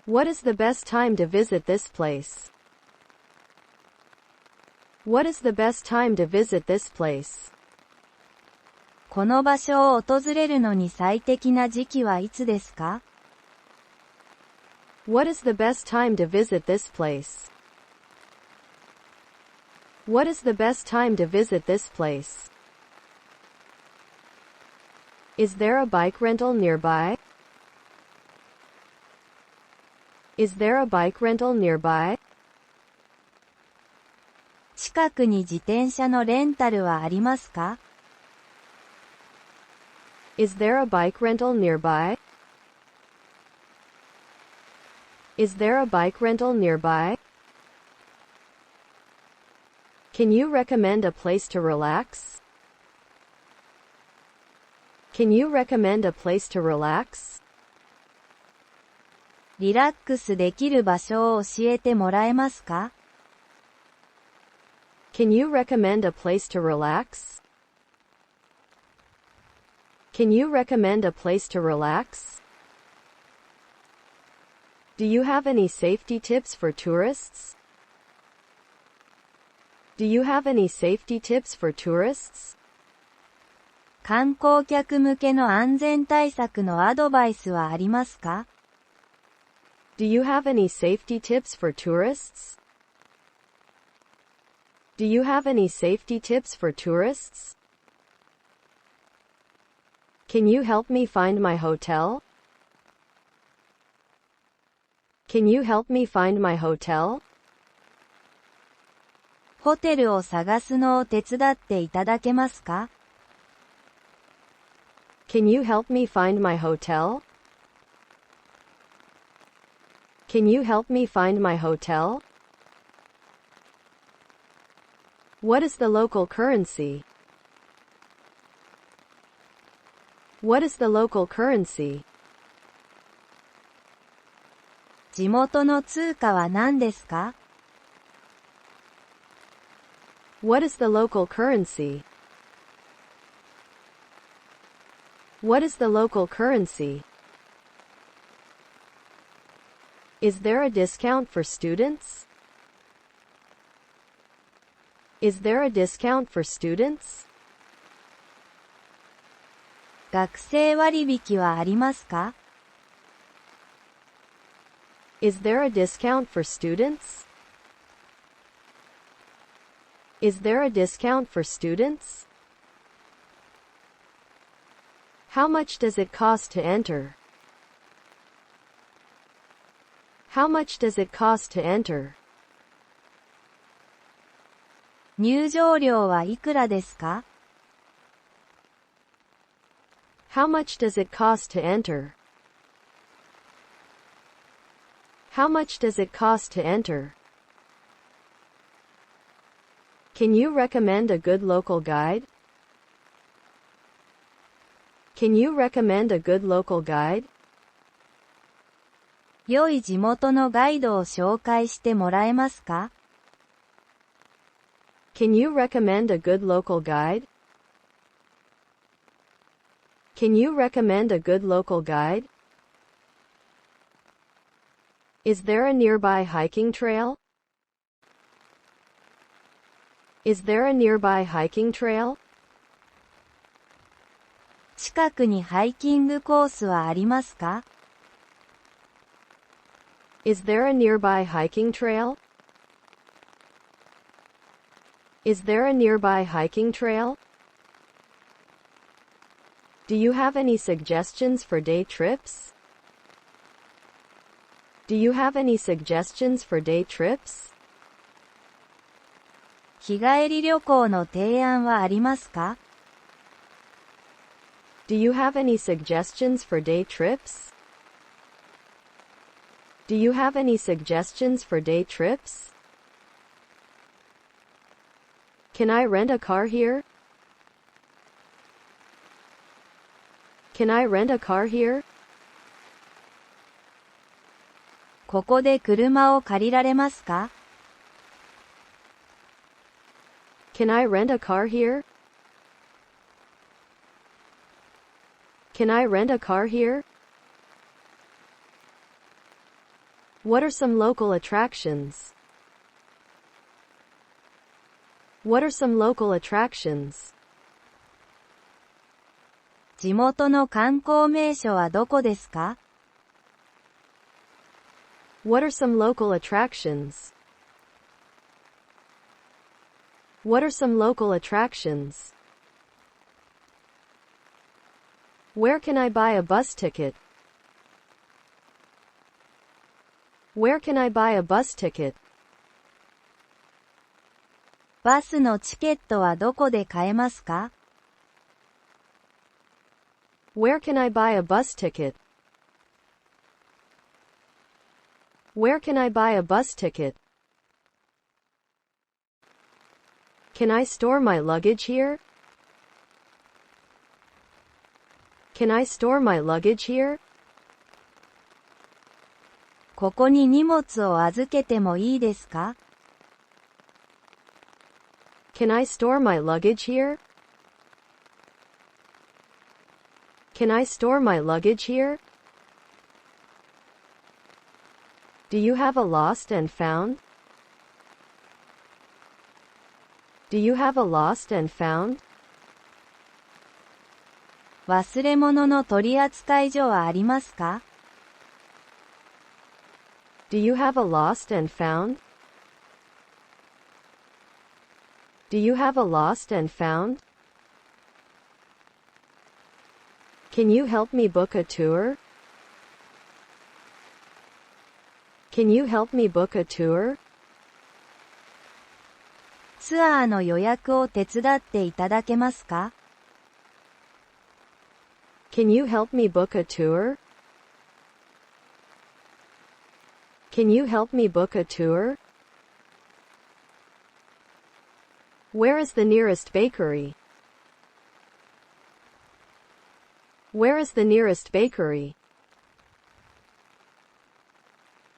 What is the best time to visit this place? What is the best time to visit this place? この場所を訪れるのに最適な時期はいつですか？ What is the best time to visit this place? What is the best time to visit this place? Is there a bike rental nearby? Is there a bike rental nearby? 近くに自転車のレンタルはありますか？ Is there a bike rental nearby? Is there a bike rental nearby? Can you recommend a place to relax? Can you recommend a place to relax? リラックスできる場所を教えてもらえますか？ Can you recommend a place to relax? Can you recommend a place to relax? Do you have any safety tips for tourists? Do you have any safety tips for tourists? 観光客向けの安全対策のアドバイスはありますか？ Do you have any safety tips for tourists? Do you have any safety tips for tourists? Can you help me find my hotel? Can you help me find my hotel? ホテルを探すのを手伝っていただけますか？ Can you help me find my hotel? Can you help me find my hotel? What is the local currency? What is the local currency? 地元の通貨は何ですか？ What is the local currency? What is the local currency? Is there a discount for students? Is there a discount for students? 学生割引はありますか？ Is there a discount for students? Is there a discount for students? How much does it cost to enter? How much does it cost to enter? 入場料はいくらですか？ How much does it cost to enter? How much does it cost to enter? Can you recommend a good local guide? Can you recommend a good local guide? 良い地元のガイドを紹介してもらえますか？ Can you recommend a good local guide? Can you recommend a good local guide? Is there a nearby hiking trail? Is there a nearby hiking trail? 近くにハイキングコースはありますか？ Is there a nearby hiking trail? Is there a nearby hiking trail? Do you have any suggestions for day trips? Do you have any suggestions for day trips? 日帰り旅行の提案はありますか？ Do you have any suggestions for day trips? Do you have any suggestions for day trips? Can I rent a car here? Can I rent a car here? ここで車を借りられますか？ Can I rent a car here? Can I rent a car here? What are some local attractions? What are some local attractions? 地元の観光名所はどこですか？ What are some local attractions? What are some local attractions? Where can I buy a bus ticket? Where can I buy a bus ticket? バスのチケットはどこで買えますか？ Where can I buy a bus ticket? Where can I buy a bus ticket? Can I store my luggage here? Can I store my luggage here? ここに荷物を預けてもいいですか？ Can I store my luggage here? Can I store my luggage here? Do you have a lost and found? Do you have a lost and found? 忘れ物の取扱所はありますか？ Do you have a lost and found? Do you have a lost and found? Can you help me book a tour? Can you help me book a tour? ツアーの予約を手伝っていただけますか？ Can you help me book a tour? Can you help me book a tour? Where is the nearest bakery? Where is the nearest bakery?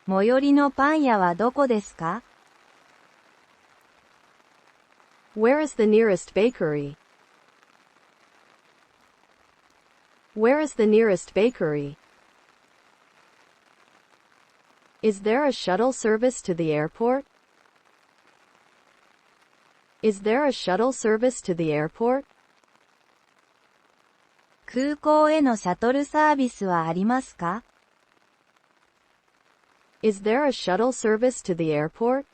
最寄りのパン屋はどこですか？ Where is the nearest bakery? Where is the nearest bakery? Is there a shuttle service to the airport? Is there a shuttle service to the airport? 空港へのシャトルサービスはありますか？ Is there a shuttle service to the airport?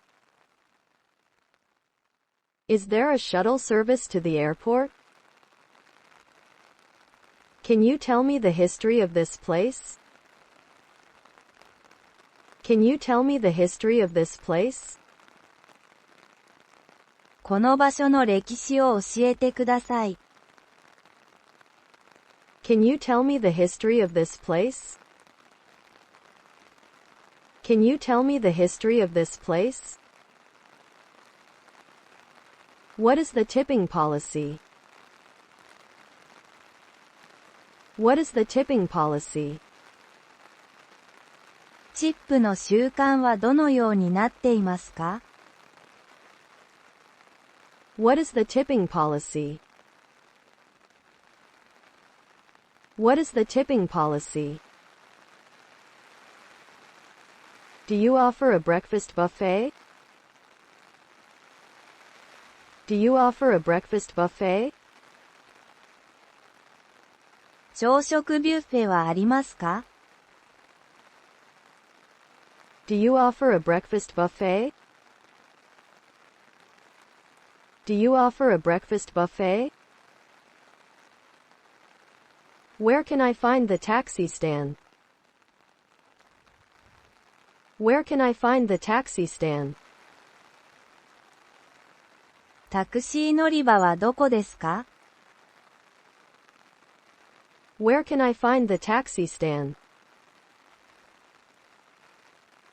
Is there a shuttle service to the airport? Can you tell me the history of this place? Can you tell me the history of this place? この場所の歴史を教えてください。Can you tell me the history of this place? Can you tell me the history of this place? What is the tipping policy? What is the tipping policy? チップの習慣はどのようになっていますか？ What is the tipping policy? What is the tipping policy? Do you offer a breakfast buffet? Do you offer a breakfast buffet? 朝食ビュッフェはありますか？ Do you offer a breakfast buffet? Do you offer a breakfast buffet? Where can I find the taxi stand? Where can I find the taxi stand? タクシー乗り場はどこですか？ Where can I find the taxi stand?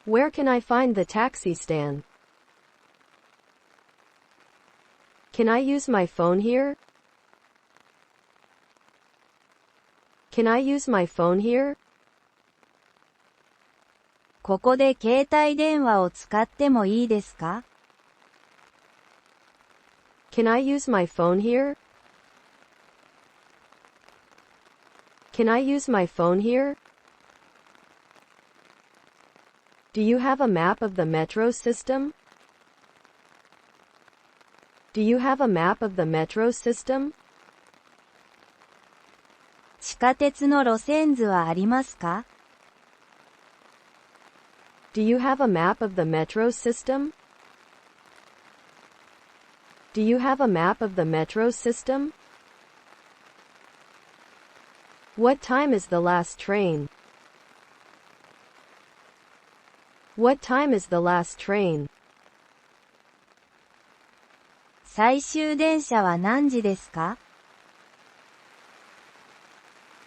Where can I find the taxi stand? Can I use my phone here? Can I use my phone here? ここで携帯電話を使ってもいいですか？ Can I use my phone here? Can I use my phone here? Do you have a map of the metro system? Do you have a map of the metro system? 地下鉄の路線図はありますか？ Do you have a map of the metro system? Do you have a map of the metro system? What time is the last train? What time is the last train? 最終電車は何時ですか？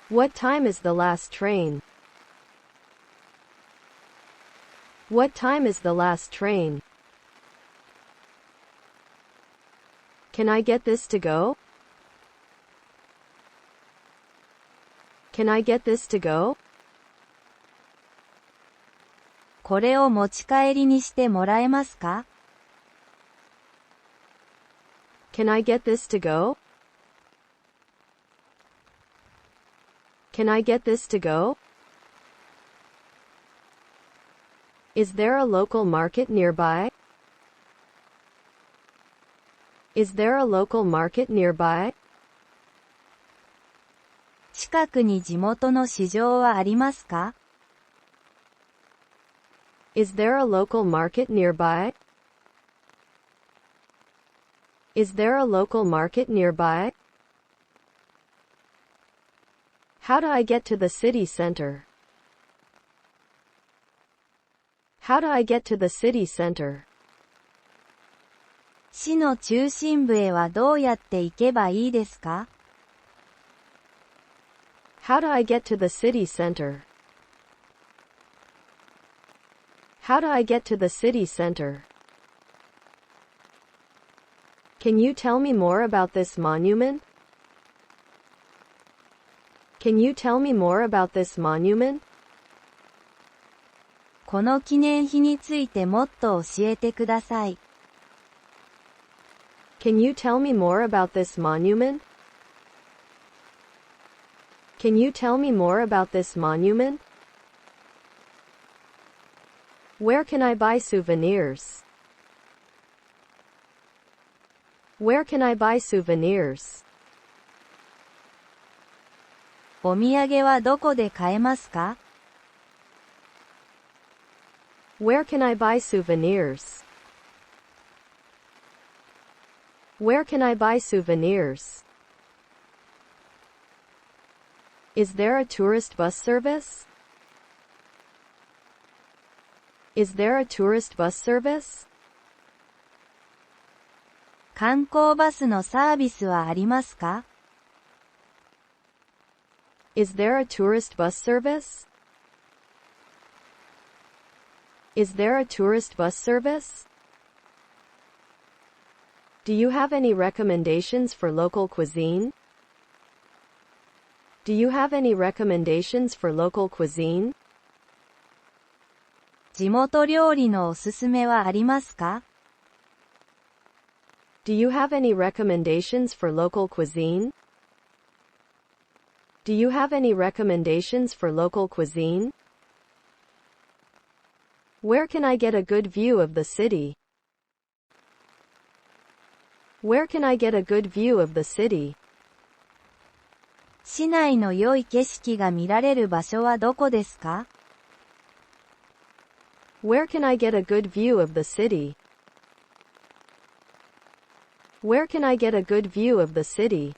What time is the last train? What time is the last train? Can I get this to go? Can I get this to go? これを持ち帰りにしてもらえますか？ Can I get this to go? Can I get this to go? Is there a local market nearby? Is there a local market nearby? 近くに地元の市場はありますか？ Is there a local market nearby? Is there a local market nearby? How do I get to the city center? How do I get to the city center? 市の中心部へはどうやって行けばいいですか？ How do I get to the city center? How do I get to the city center? Can you tell me more about this monument? Can you tell me more about this monument? この記念碑についてもっと教えてください。Can you tell me more about this monument? Can you tell me more about this monument? Where can I buy souvenirs? Where can I buy souvenirs? お土産はどこで買えますか？ Where can I buy souvenirs? Where can I buy souvenirs? Is there a tourist bus service? Is there a tourist bus service? 観光バスのサービスはありますか？ Is there a tourist bus service? Is there a tourist bus service? Do you have any recommendations for local cuisine? Do you have any recommendations for local cuisine? 地元料理のおすすめはありますか？ Do you have any recommendations for local cuisine? Do you have any recommendations for local cuisine? Where can I get a good view of the city? Where can I get a good view of the city? 市内の良い景色が見られる場所はどこですか？ Where can I get a good view of the city? Where can I get a good view of the city?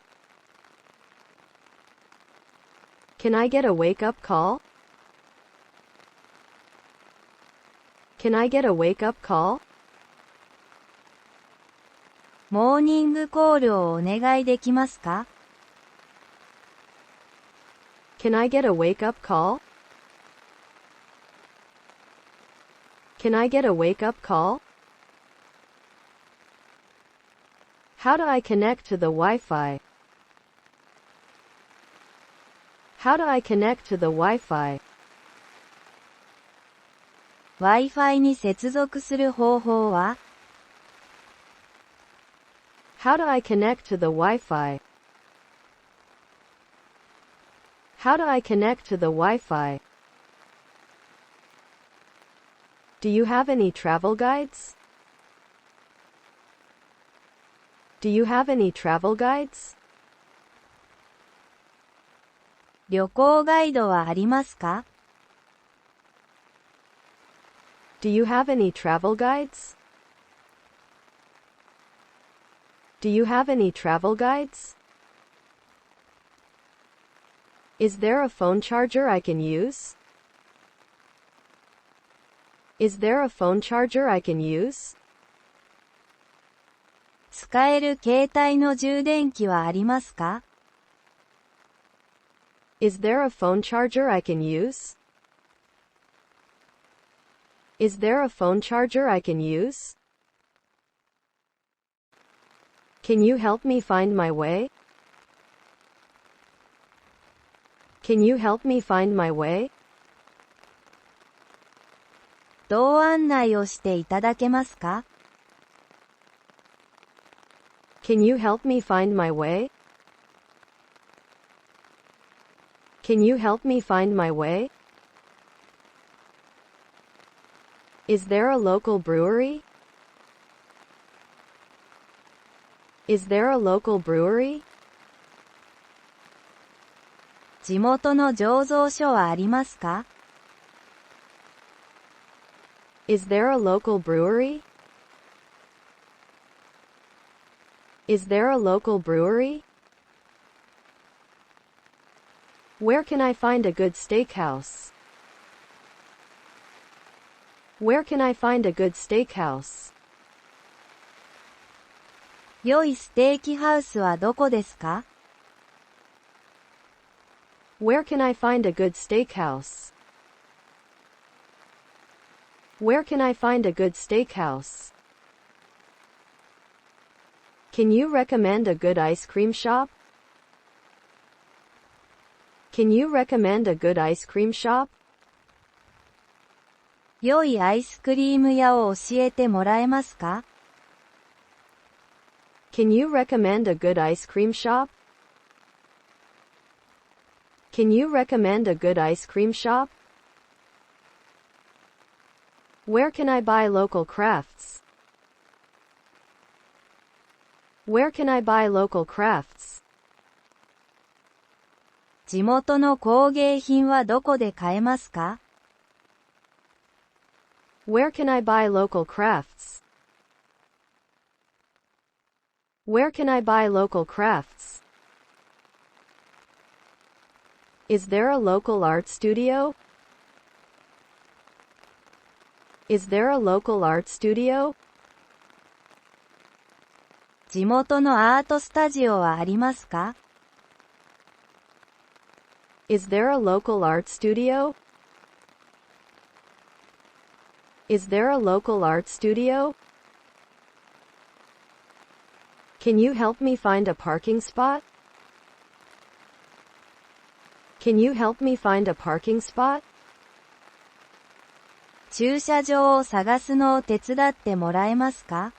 Can I get a wake-up call? Can I get a wake-up call? モーニングコールをお願いできますか？ Can I get a wake-up call? Can I get a wake-up call? How do I connect to the Wi-Fi? How do I connect to the Wi-Fi? Wi-Fi に接続する方法は？ How do I connect to the Wi-Fi? How do I connect to the Wi-Fi? Do you have any travel guides? Do you have any travel guides? 旅行ガイドはありますか？ Do you have any travel guides? Do you have any travel guides? Is there a phone charger I can use? Is there a phone charger I can use? 使える携帯の充電器はありますか？ Is there a phone charger I can use? Is there a phone charger I can use? Can you help me find my way? Can you help me find my way? 道案内をしていただけますか？ Can you help me find my way? Can you help me find my way? Is there a local brewery? Is there a local brewery? 地元の醸造所はありますか？ Is there a local brewery? Is there a local brewery? Where can I find a good steakhouse? Where can I find a good steakhouse? 良いステーキハウスはどこですか？ Where can I find a good steakhouse? Where can I find a good steakhouse? Can you recommend a good ice cream shop? Can you recommend a good ice cream shop? 良いアイスクリーム屋を教えてもらえますか？ Can you recommend a good ice cream shop? Can you recommend a good ice cream shop? Where can I buy local crafts? Where can I buy local crafts? 地元の工芸品はどこで買えますか？ Where can I buy local crafts? Where can I buy local crafts? Is there a local art studio? Is there a local art studio? 地元のアートスタジオはありますか？ Is there a local art studio? Is there a local art studio? Can you help me find a parking spot? Can you help me find a parking spot? 駐車場を探すのを手伝ってもらえますか？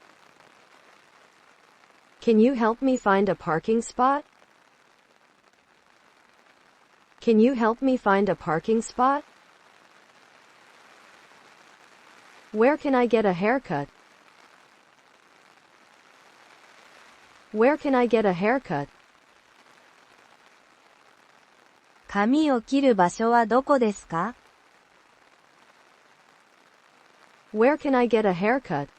Can you help me find a parking spot? Can you help me find a parking spot? Where can I get a haircut? Where can I get a haircut? 髪を切る場所はどこですか？ Where can I get a haircut?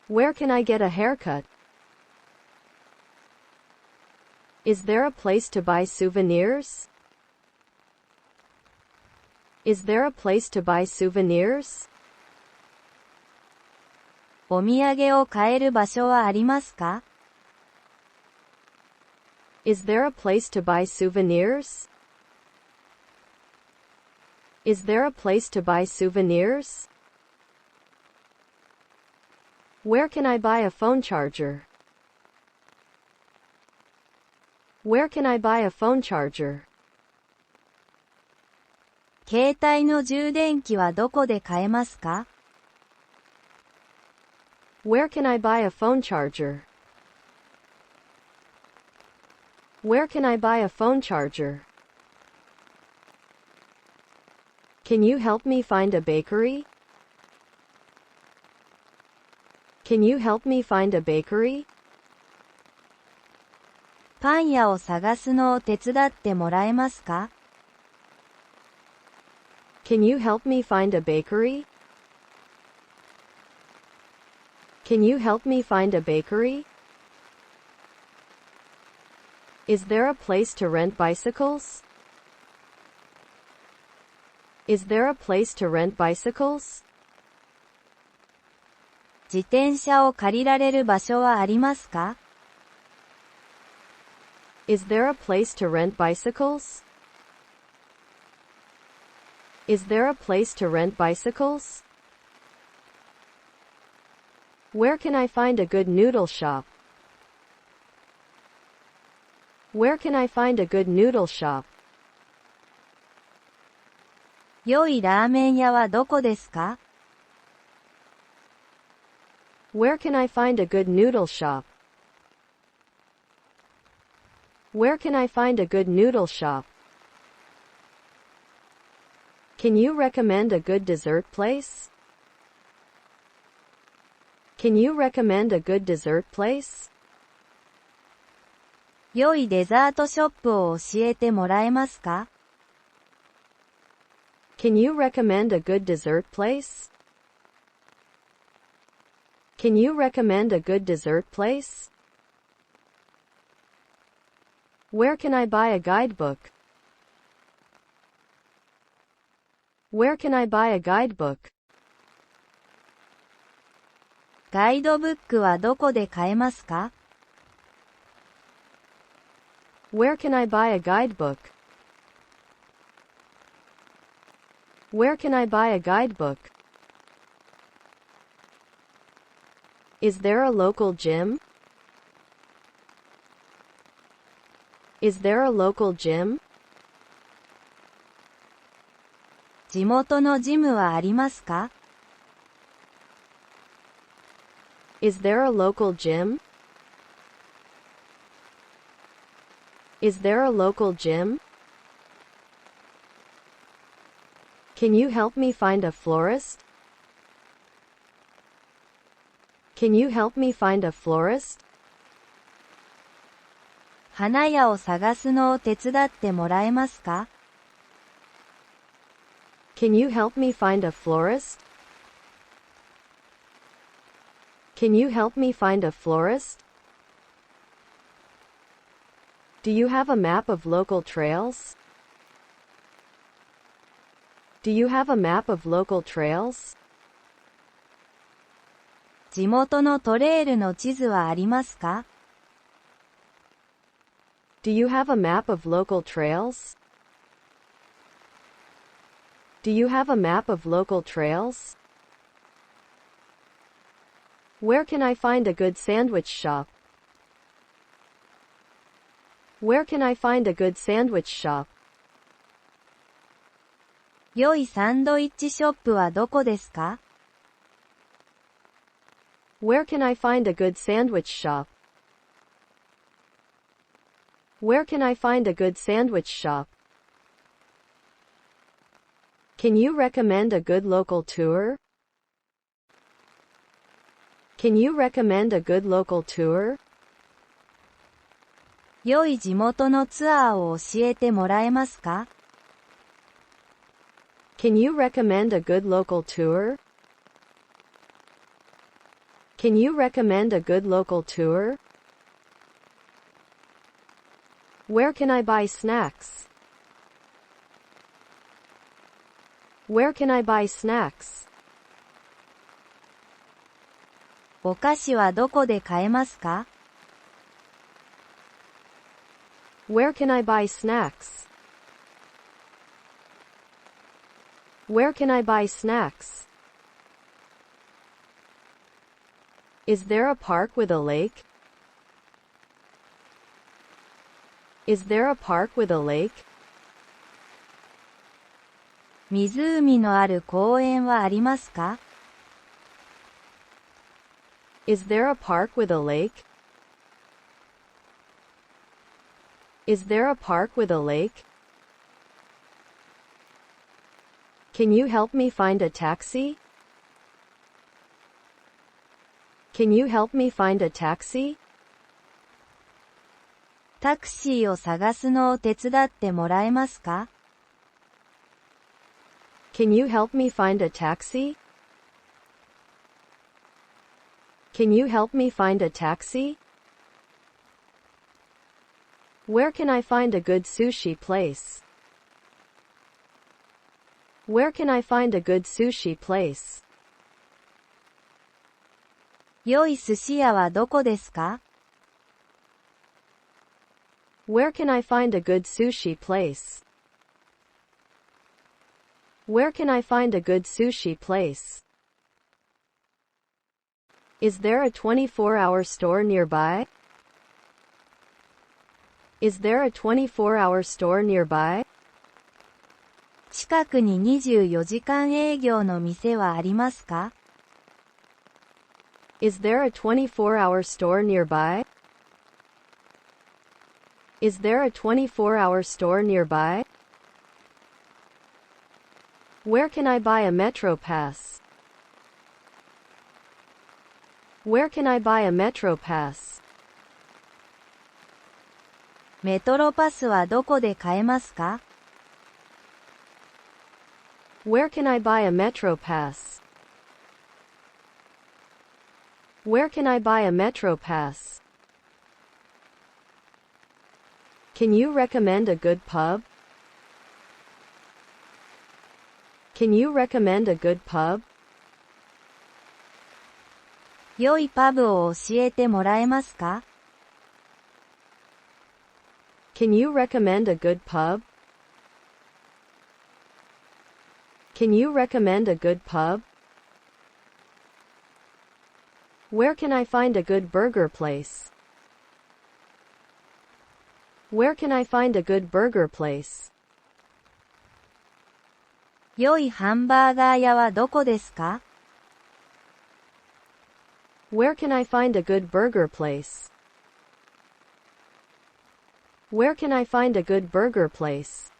Where can I get a haircut? Is there a place to buy souvenirs? Is there a place to buy souvenirs? お土産を買える場所はありますか？ Is there a place to buy souvenirs? Is there a place to buy souvenirs? Where can I buy a phone charger? Where can I buy a phone charger? 携帯の充電器はどこで買えますか？ Where can I buy a phone charger? Where can I buy a phone charger? Can you help me find a bakery? Can you help me find a bakery? パン屋を探すのを手伝ってもらえますか？ Can you help me find a bakery? Can you help me find a bakery? Is there a place to rent bicycles? Is there a place to rent bicycles? 自転車を借りられる場所はありますか？ Is there a place to rent bicycles? Is there a place to rent bicycles? Where can I find a good noodle shop? Where can I find a good noodle shop? 良いラーメン屋はどこですか？ Where can I find a good noodle shop? Where can I find a good noodle shop? Can you recommend a good dessert place? Can you recommend a good dessert place? 良いデザートショップを教えてもらえますか？ Can you recommend a good dessert place? Can you recommend a good dessert place? Where can I buy a guidebook? Where can I buy a guidebook? ガイドブックはどこで買えますか？ Where can I buy a guidebook? Where can I buy a guidebook? Is there a local gym? Is there a local gym? 地元のジムはありますか？ Is there a local gym? Is there a local gym? Can you help me find a florist? Can you help me find a florist? 花屋を探すのを手伝ってもらえますか？ Can you help me find a florist? Can you help me find a florist? Do you have a map of local trails? Do you have a map of local trails? 地元のトレイルの地図はありますか？ Do you have a map of local trails? Do you have a map of local trails? Where can I find a good sandwich shop? Where can I find a good sandwich shop? 良いサンドイッチショップはどこですか？ Where can I find a good sandwich shop? Where can I find a good sandwich shop? Can you recommend a good local tour? Can you recommend a good local tour? 良い地元のツアーを教えてもらえますか？ Can you recommend a good local tour? Can you recommend a good local tour? Where can I buy snacks? Where can I buy snacks? お菓子はどこで買えますか？ Where can I buy snacks? Where can I buy snacks? Is there a park with a lake? Is there a park with a lake? 湖のある公園はありますか？ Is there a park with a lake? Is there a park with a lake? Can you help me find a taxi? Can you help me find a taxi? タクシーを探すのを手伝ってもらえますか？ Can you help me find a taxi? Can you help me find a taxi? Where can I find a good sushi place? Where can I find a good sushi place? 良い寿司屋はどこですか？ Where can I find a good sushi place? Where can I find a good sushi place? Is there a 24-hour store nearby? Is there a 24-hour store nearby? 近くに24時間営業の店はありますか？ Is there a 24-hour store nearby? Is there a 24-hour store nearby? Where can I buy a metro pass? Where can I buy a metro pass? メトロパスはどこで買えますか？ Where can I buy a metro pass? Where can I buy a metro pass? Can you recommend a good pub? Can you recommend a good pub? 良いパブを教えてもらえますか？ Can you recommend a good pub? Can you recommend a good pub? Where can I find a good burger place? Where can I find a good burger place? 良いハンバーガー屋はどこですか？ Where can I find a good burger place? Where can I find a good burger place?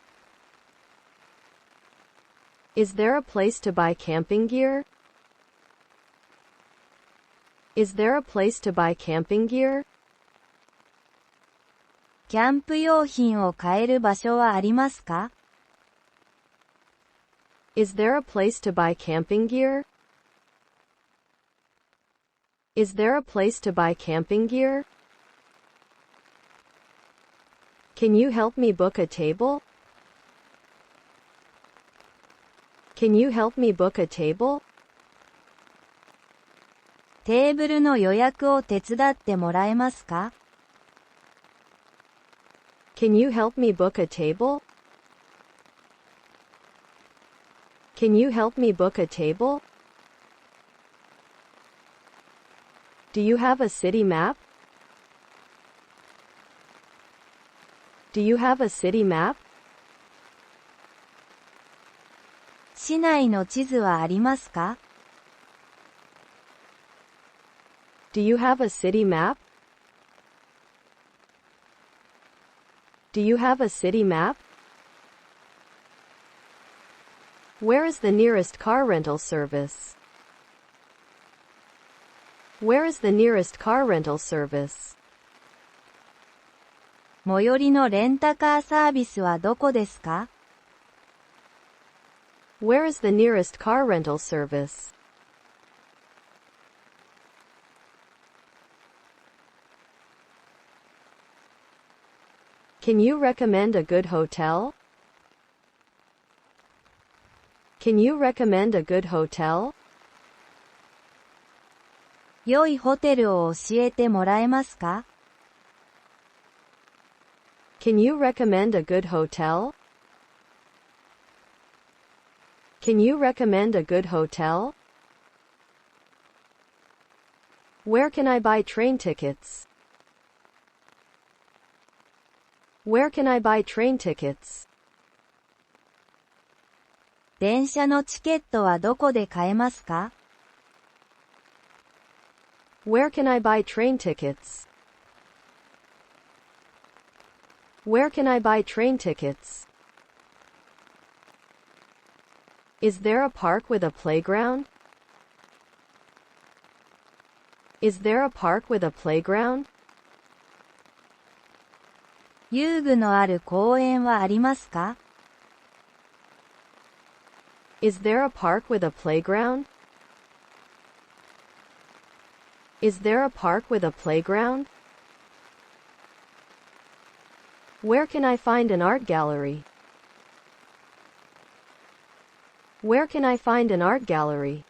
Is there a place to buy camping gear? Is there a place to buy camping gear? キャンプ用品を買える場所はありますか？ Is there a place to buy camping gear? Is there a place to buy camping gear? Can you help me book a table? Can you help me book a table? テーブルの予約を手伝ってもらえますか？ Can you help me book a table? Can you help me book a table? Do you have a city map? Do you have a city map? 市内の地図はありますか？ Do you have a city map? Do you have a city map? Where is the nearest car rental service? Where is the nearest car rental service? 最寄りのレンタカーサービスはどこですか？ Where is the nearest car rental service? Can you recommend a good hotel? Can you recommend a good hotel? 良いホテルを教えてもらえますか？ Can you recommend a good hotel? Can you recommend a good hotel? Where can I buy train tickets? Where can I buy train tickets? 電車のチケットはどこで買えますか？ Where can I buy train tickets? Where can I buy train tickets? Is there a park with a playground? Is there a park with a playground? 遊具のある公園はありますか？ Is there a park with a playground? Is there a park with a playground? Where can I find an art gallery? Where can I find an art gallery?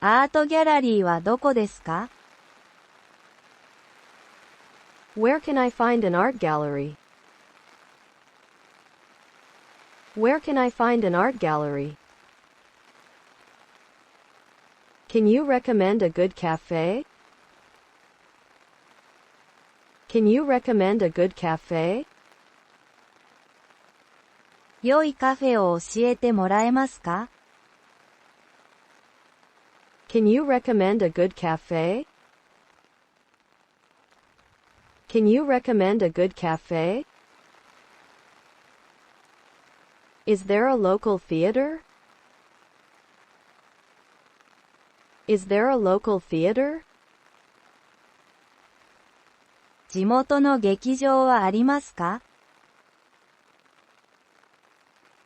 アートギャラリーはどこですか？ Where can I find an art gallery? Where can I find an art gallery? Can you recommend a good cafe? Can you recommend a good cafe? 良いカフェを教えてもらえますか？ Can you recommend a good cafe? Can you recommend a good cafe? Is there a local theater? Is there a local theater? 地元の劇場はありますか？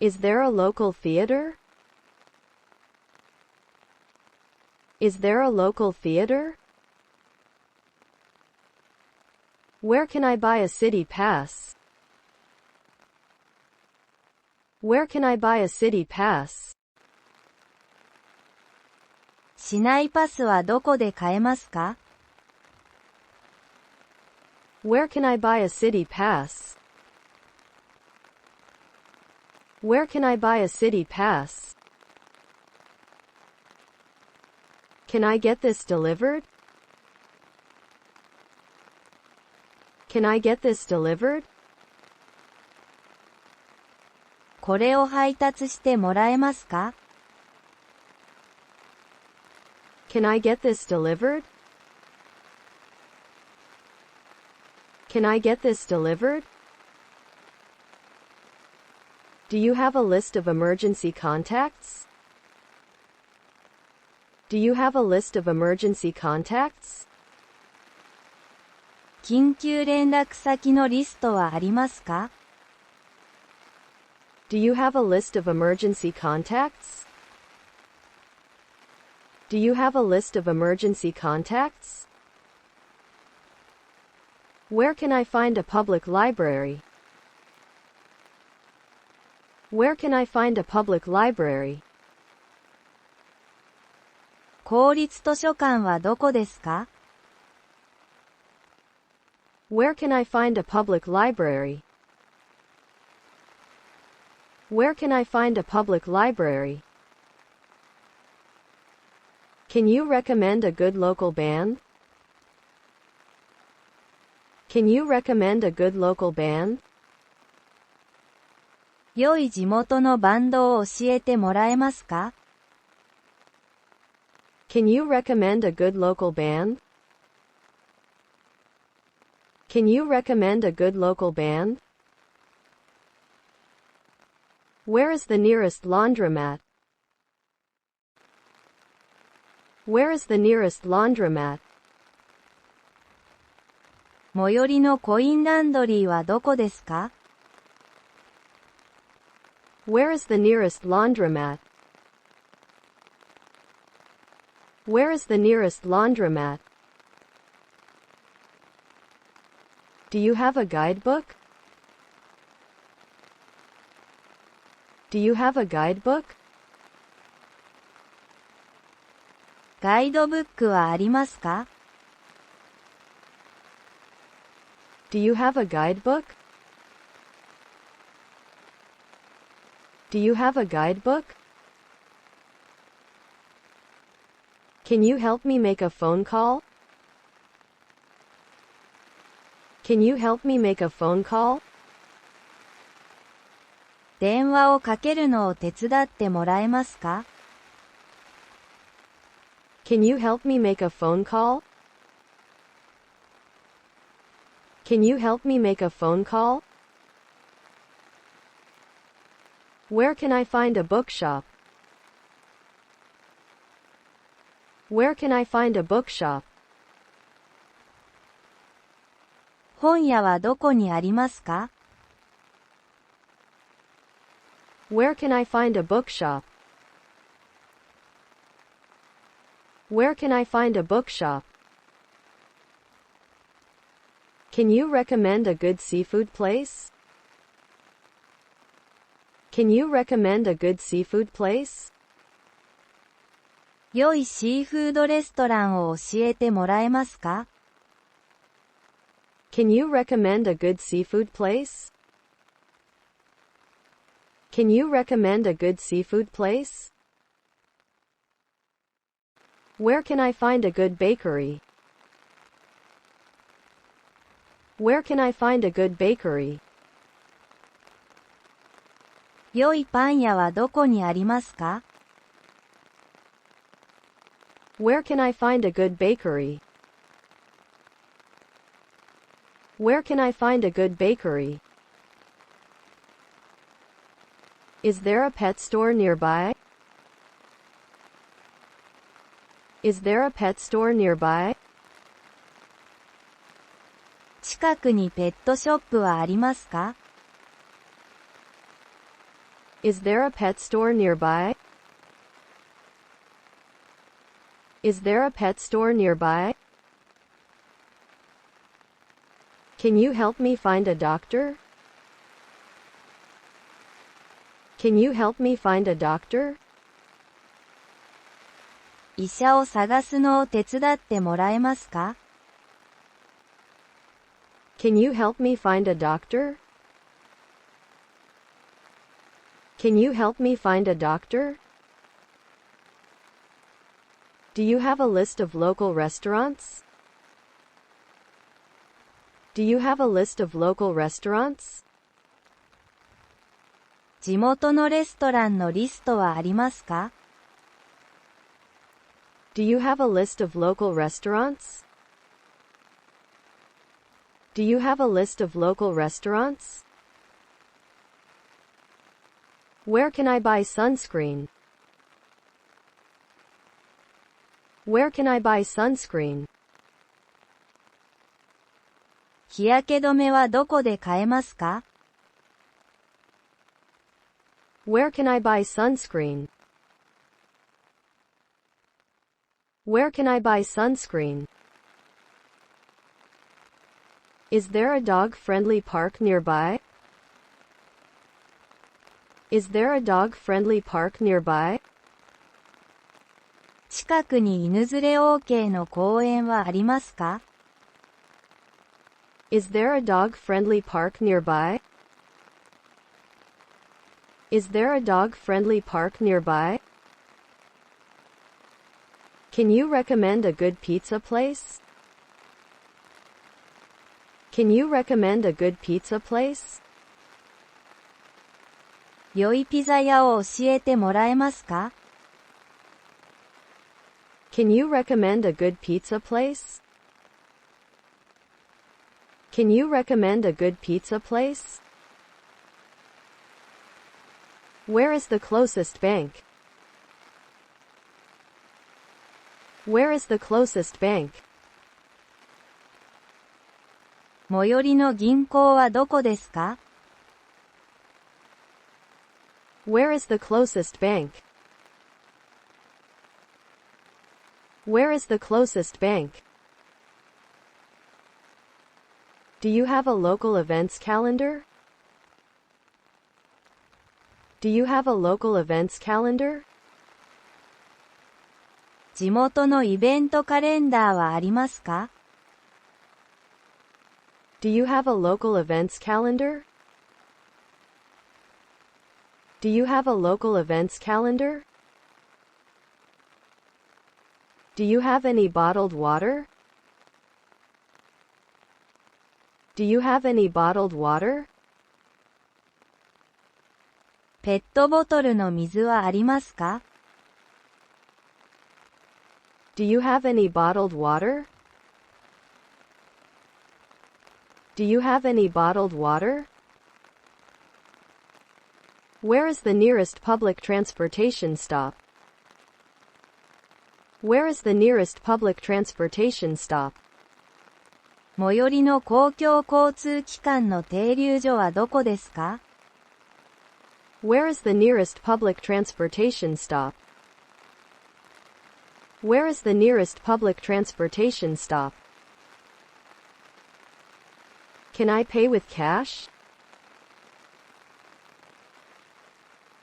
Is there a local theater? Is there a local theater? Where can I buy a city pass? Where can I buy a city pass? 市内パスはどこで買えますか？ Where can I buy a city pass? Where can I buy a city pass? Can I get this delivered? Can I get this delivered? これを配達してもらえますか？ Can I get this delivered? Can I get this delivered? Do you have a list of emergency contacts? Do you have a list of emergency contacts? 緊急連絡先のリストはありますか？ Do you have a list of emergency contacts? Do you have a list of emergency contacts? Where can I find a public library? Where can I find a public library? 公立図書館はどこですか？ Where can I find a public library? Where can I find a public library? Can you recommend a good local band? Can you recommend a good local band? 良い地元のバンドを教えてもらえますか？ Can you recommend a good local band? Can you recommend a good local band? Where is the nearest laundromat? Where is the nearest laundromat? 最寄りのコインランドリーはどこですか？ Where is the nearest laundromat? Where is the nearest laundromat? Do you have a guidebook? Do you have a guidebook? ガイドブックはありますか？ Do you have a guidebook? Do you have a guidebook? Can you help me make a phone call? Can you help me make a phone call? 電話をかけるのを手伝ってもらえますか？ Can you help me make a phone call? Can you help me make a phone call? Where can I find a bookshop? Where can I find a bookshop? 本屋はどこにありますか？ Where can I find a bookshop? Where can I find a bookshop? Can you recommend a good seafood place? Can you recommend a good seafood place? 良いシーフードレストランを教えてもらえますか？ Can you recommend a good seafood place? Can you recommend a good seafood place? Where can I find a good bakery? Where can I find a good bakery? 良いパン屋はどこにありますか？ Where can I find a good bakery? Where can I find a good bakery? Is there a pet store nearby? Is there a pet store nearby? 近くにペットショップはありますか？ Is there a pet store nearby? Is there a pet store nearby? Can you help me find a doctor? Can you help me find a doctor? 医者を探すのを手伝ってもらえますか？ Can you help me find a doctor? Can you help me find a doctor? Do you have a list of local restaurants? Do you have a list of local restaurants? 地元のレストランのリストはありますか？ Do you have a list of local restaurants? Do you have a list of local restaurants? Where can I buy sunscreen? Where can I buy sunscreen? 日焼け止めはどこで買えますか？ Where can I buy sunscreen? Where can I buy sunscreen? Is there a dog-friendly park nearby? Is there a dog-friendly park nearby? 近くに犬連れ OK の公園はありますか？ Is there a dog-friendly park nearby? Is there a dog-friendly park nearby? Can you recommend a good pizza place? Can you recommend a good pizza place? 良いピザ屋を教えてもらえますか？ Can you recommend a good pizza place? Can you recommend a good pizza place? Where is the closest bank? Where is the closest bank? 最寄りの銀行はどこですか？ Where is the closest bank? Where is the closest bank? Do you have a local events calendar? Do you have a local events calendar? 地元のイベントカレンダーはありますか？ Do you have a local events calendar? Do you have a local events calendar? Do you have any bottled water? Do you have any bottled water? ペットボトルの水はありますか？ Do you have any bottled water? Do you have any bottled water? Where is the nearest public transportation stop? Where is the nearest public transportation stop? 最寄りの公共交通機関の停留所はどこですか？ Where is the nearest public transportation stop? Where is the nearest public transportation stop? Can I pay with cash?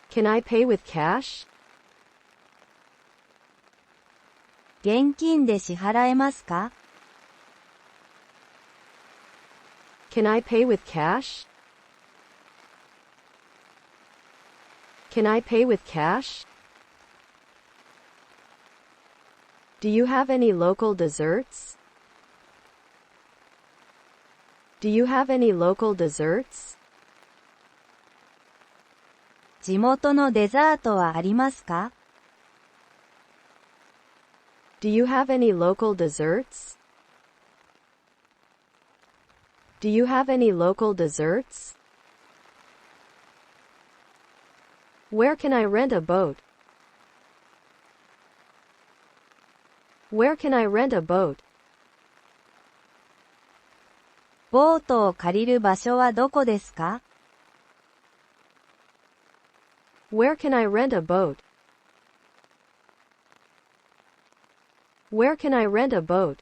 Can I pay with cash? 現金で支払えますか？ Can I pay with cash? Can I pay with cash? Do you have any local desserts? Do you have any local desserts? 地元のデザートはありますか？ Do you have any local desserts? Do you have any local desserts? Where can I rent a boat? Where can I rent a boat? ボートを借りる場所はどこですか？ Where can I rent a boat? Where can I rent a boat?